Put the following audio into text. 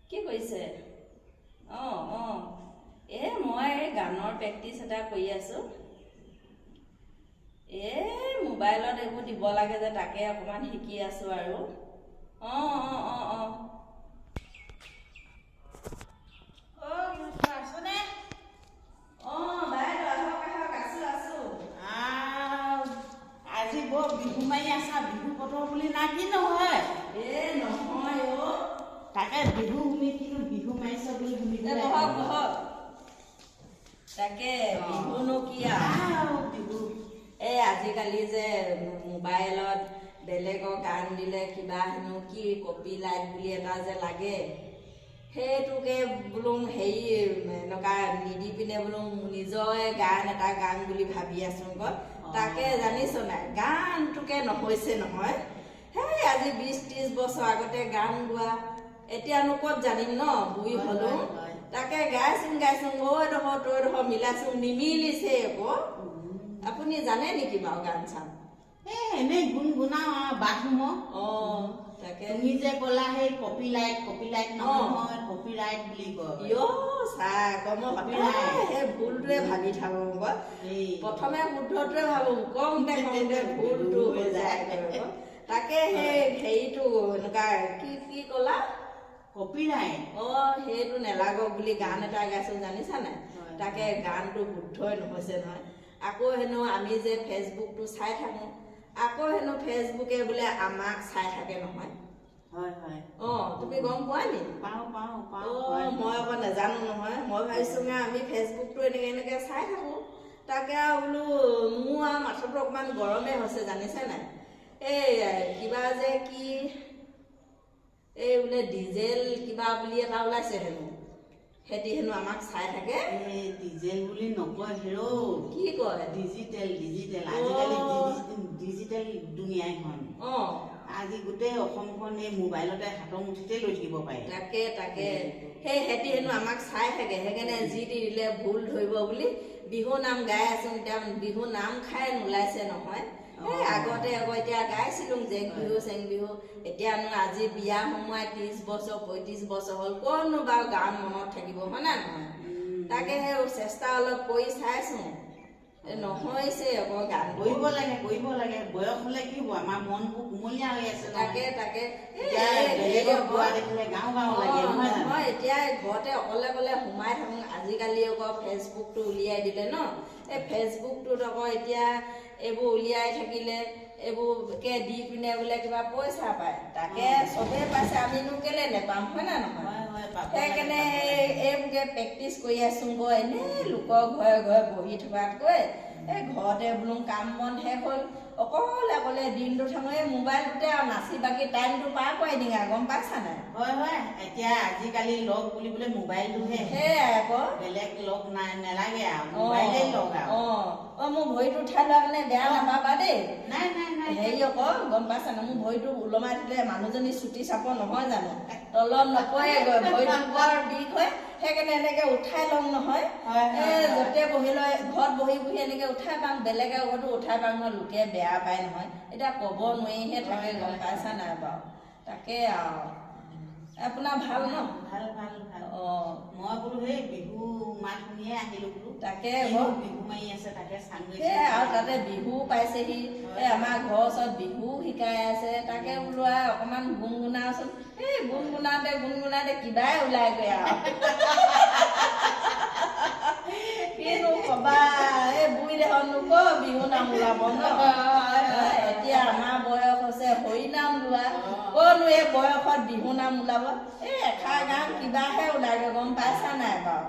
কি কৰিছে? মই গানৰ প্ৰেক্টিচ এটা কৰি আছোঁ। মোবাইলত এইবোৰ দিব লাগে যে তাকে অকণমান শিকি আছোঁ আৰু। আজি বৰ বিহু মাৰি আছা, বিহু বতৰ বুলি না কি নহয়? নহয় তাকে বিহু শুনি কিন্তু বিহু মাৰিছ বুলি শুনি তাকে বিহুনো কি আৰু বিহু আজিকালি যে মোবাইলত বেলেগৰ গান দিলে কিবা হেনো কি কপি লাইট বুলি এটা যে লাগে, সেইটোকে বোলো হেৰি এনেকুৱা নিদি পিনে বোলো নিজৰে গান এটা গান বুলি ভাবি আছো আকৌ। তাকে জানিছ নাই, গানটোকে নহৈছে নহয়। সেই আজি 20-30 বছৰ আগতে গান গোৱা, এতিয়ানো ক'ত জানিম ন, বুঢ়ী হলো। তাকে গাইছোং অ'ডোখৰ তইডোখৰ মিলাইছোং, নিমিলিছে আকৌ। আপুনি জানে নেকি বাৰু গান চান? এনেই গুণগুণাও আৰু বাথৰুমত। তাকে তুমি যে ক'লা সেই কপি লাইট নহয়, কপি লাইট বুলি কয়। সেই ভুলটোৱে ভাবি থাকো আকৌ। প্ৰথমে শুদ্ধটোৱে ভাবো, কওঁতে ভুলটো হৈ যায়। তাকে সেই হেৰিটো এনেকুৱা কি ক'লা? Copy light. সেইটো নেলাগক বুলি গান এটা গাইছো, জানিছা নাই? তাকে গানটো শুদ্ধই নহৈছে নহয়। আকৌ হেনো আমি যে ফেচবুকটো চাই থাকো, আকৌ হেনো ফেচবুকে বোলে আমাক চাই থাকে নহয়। তুমি গম পোৱা নি? মই আকৌ নাজানো নহয়। মই ভাবিছো আমি ফেচবুকটো এনেকে চাই থাকো। তাকে আৰু বোলো মোৰ আৰু মাথাটো অকমান গৰমে হৈছে, জানিছে নাই? কিবা যে কি বোলে ডিজেল কিবা বুলি এটা ওলাইছে হেনো, সেটি হেনো আমাক চাই থাকে। ডিজেল বুলি নকয় হেৰৌ, কি কয়? ডিজিটেল। আজিকালি ডিজিটেল দুনিয়াখন। আজি গোটেই অসমখন এই মোবাইলতে হাতৰ মুঠিতে লৈ থাকিব পাৰে। তাকে সেই সেটি হেনো আমাক চাই থাকে, সেইকাৰণে যি দিলে ভুল ধৰিব বুলি বিহু নাম গাই আছো। এতিয়া বিহু নাম খাই নোলাইছে নহয়। আগতে আকৌ এতিয়া গাইছিলো জেং বিহু চেং বিহু। এতিয়ানো আজি বিয়া সোমোৱাই 30 বছৰ 35 বছৰ হ'ল, ক'তনো বাৰু গান মনত থাকিব, হয় না নহয়? তাকে সেই চেষ্টা অলপ কৰি চাইছো, নহৈছে আকৌ গান। কৰিব লাগে। বয়স হলে কি হব, আমাৰ মনবোৰ কুমলীয়া হৈ আছে। তাকে দেখিলে গাওঁ লাগে নহয়। এতিয়া ঘৰতে অকলে সোমাই থাকো। আজিকালি আকৌ ফেচবুকটো উলিয়াই দিলে ন। এই ফেচবুকটোত আকৌ এতিয়া এইবোৰ উলিয়াই থাকিলে এইবোৰকে দি পিনে বোলে কিবা পইচা পায়। তাকে চবেই পাইছে, আমিনো কেলে নেপাম, হয় না নহয়? সেইকাৰণে এইবোৰকে প্ৰেক্টিচ কৰি আছো গৈ, এনেই লোকৰ ঘৰে বহি থকাতকৈ ঘৰতে বোলো কাম বন শেষ হ'ল, অকলে দিনটো থাকো এই মোবাইলটোতে আৰু নাচি বাগি টাইমটো পাৰ কৰাই দিঙা, গম পাইছা নাই? এতিয়া আজিকালি লগ বুলিবলৈ মোবাইলটোহে। সেয়াই আকৌ, বেলেগ লগ নেলাগে আৰু মোবাইলেই লগ আৰু। মোৰ ভৰিটো উঠাই লোৱা কাৰণে বেয়া নাপাবা দেই। নাই হেৰি আকৌ গম পাইছা নাই, মোৰ ভৰিটো ওলমাই দিলে মানুহজনী চুটি চাপৰ নহয় জানো, তলত নপৰেগৈ, ভৰিটো বৰ বিষ হয়। সেইকাৰণে এনেকে উঠাই লওঁ নহয়। য'তে বহি লৈ ঘৰত বহি এনেকে উঠাই পাওঁ, বেলেগে আগতো উঠাই পাওঁ নহয়, লোকে বেয়া পায় নহয়। এতিয়া ক'ব নোৱাৰিহে থাকে, গম পাইছা নাই বাৰু? তাকে আৰু আপোনাৰ ভাল ন? ভাল। মই বোলো সেই বিহু মাত শুনিয়ে আহিলো বোলো। তাকে বিহু মাৰি আছে, তাকে আৰু তাতে বিহু পাইছেহি। আমাৰ ঘৰৰ ওচৰত বিহু শিকাই আছে। তাকে বোলো আৰু অকমান গুণগুণাওচোন। গুণগুণাওতে কিবাই ওলাইগৈ আৰু। কিনো কবা, বুঢ়ী দেখোন বিহু নাম ওলাব ন। এতিয়া আমাৰ বয়স হৈছে হৰি নাম লোৱা, ক'নো এই বয়সত বিহু নাম ওলাব? এষাৰ গান কিবাহে ওলাইগৈ, গম পাইছা নাই বাৰু?